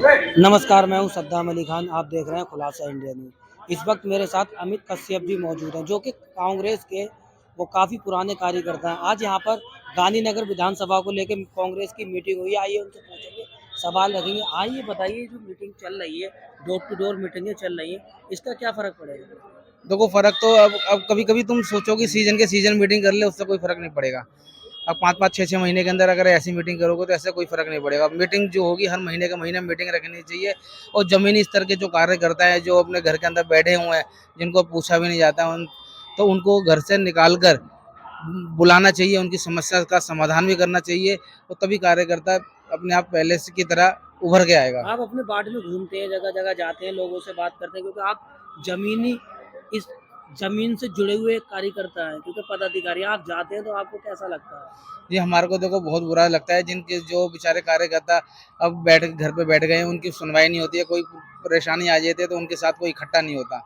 नमस्कार, मैं हूं सद्दाम अली खान। आप देख रहे हैं खुलासा इंडिया न्यूज़। इस वक्त मेरे साथ अमित कश्यप जी मौजूद हैं, जो कि कांग्रेस के वो काफ़ी पुराने कार्यकर्ता हैं। आज यहाँ पर गांधीनगर विधानसभा को लेकर कांग्रेस की मीटिंग हुई। आइए उनसे पूछेंगे, सवाल रखेंगे। आइए बताइए, जो मीटिंग चल रही है, डोर टू डोर मीटिंगें चल रही हैं, इसका क्या फ़र्क पड़ेगा? देखो फर्क तो अब कभी कभी तुम सोचो कि सीजन मीटिंग कर ले, उससे कोई फर्क नहीं पड़ेगा। अब 5-5 6-6 महीने के अंदर अगर ऐसी मीटिंग करोगे तो ऐसे कोई फर्क नहीं पड़ेगा। मीटिंग जो होगी हर महीने का महीना मीटिंग रखनी चाहिए। और जमीनी स्तर के जो कार्यकर्ता है, जो अपने घर के अंदर बैठे हुए हैं, जिनको पूछा भी नहीं जाता तो उनको घर से निकाल कर बुलाना चाहिए, उनकी समस्या का समाधान भी करना चाहिए। और तभी कार्यकर्ता अपने आप पहले से की तरह उभर के आएगा। आप अपने वार्ड में घूमते हैं, जगह जगह जाते हैं, लोगों से बात करते हैं, क्योंकि आप जमीनी इस जमीन से जुड़े हुए कार्यकर्ता हैं। क्योंकि पदाधिकारी आप जाते हैं तो आपको कैसा लगता है? ये हमारे को देखो बहुत बुरा लगता है, जिनके जो बेचारे कार्यकर्ता अब घर पे बैठ गए हैं, उनकी सुनवाई नहीं होती है। कोई परेशानी आ जाती है तो उनके साथ कोई इकट्ठा नहीं होता।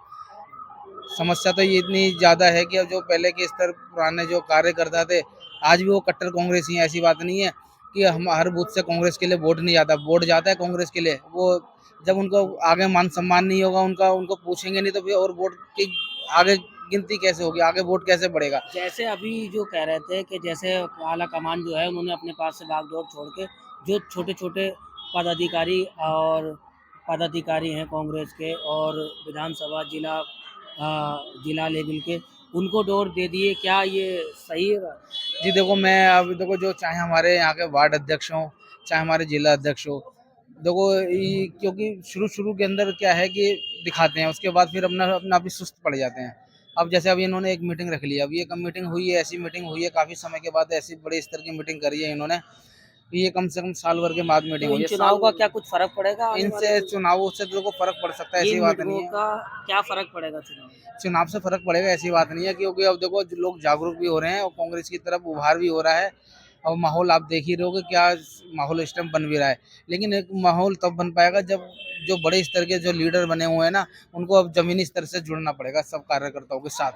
समस्या तो ये इतनी ज़्यादा है कि अब जो पहले के स्तर पुराने जो कार्यकर्ता थे, आज भी वो कट्टर कांग्रेसी हैं। ऐसी बात नहीं है कि हम हर बूथ से कांग्रेस के लिए वोट नहीं जाता, वोट जाता है कांग्रेस के लिए। वो जब उनको आगे मान सम्मान नहीं होगा उनका, उनको पूछेंगे नहीं तो फिर और वोट की आगे गिनती कैसे होगी, आगे वोट कैसे बढ़ेगा। जैसे अभी जो कह रहे थे कि जैसे आला कमान जो है, उन्होंने अपने पास से बागडोर छोड़ के जो छोटे-छोटे पदाधिकारी और पदाधिकारी हैं कांग्रेस के और विधानसभा जिला लेवल के, उनको डोर दे दिए। क्या ये सही है बात? जी देखो, मैं अब देखो, जो चाहे हमारे यहाँ के वार्ड अध्यक्ष हों, चाहे हमारे जिला अध्यक्ष हो, देखो क्योंकि शुरू शुरू के अंदर क्या है कि दिखाते हैं, उसके बाद फिर अपना अपना भी सुस्त पड़ जाते हैं। अब जैसे अभी इन्होंने एक मीटिंग रख ली, अब ये कब मीटिंग हुई है, ऐसी मीटिंग हुई है काफ़ी समय के बाद, ऐसी बड़े स्तर की मीटिंग करी है इन्होंने। ये कम से कम साल भर के बाद मीटिंग तो हुई इन है। चुनाव का क्या कुछ फ़र्क पड़ेगा आने वाले इनसे दिन में? चुनावों से तो फर्क पड़ सकता है, ऐसी इन बात नहीं मीटिंगों है। का क्या फ़र्क पड़ेगा चुनाव में? चुनाव से फर्क पड़ेगा ऐसी बात नहीं है, क्योंकि अब देखो जो लोग जागरूक भी हो रहे हैं और कांग्रेस की तरफ उभार भी हो रहा है। और माहौल आप देख ही रहे हो कि क्या माहौल इस टाइम बन भी रहा है। लेकिन एक माहौल तब बन पाएगा जब जो बड़े स्तर के जो लीडर बने हुए हैं ना, उनको अब जमीनी स्तर से जुड़ना पड़ेगा सब कार्यकर्ताओं के साथ।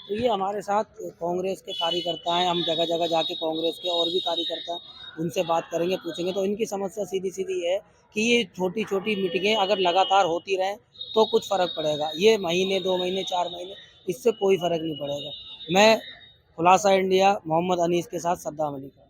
तो ये हमारे साथ कांग्रेस के कार्यकर्ता हैं। हम जगह जगह जाके कांग्रेस के और भी कार्यकर्ता हैं, उनसे बात करेंगे, पूछेंगे। तो इनकी समस्या सीधी सीधी है कि ये छोटी छोटी मीटिंगें अगर लगातार होती रहें तो कुछ फ़र्क पड़ेगा। ये महीने 2 महीने 4 महीने, इससे कोई फ़र्क नहीं पड़ेगा। मैं खुलासा इंडिया मोहम्मद अनीस के साथ सद्दाम अली खान।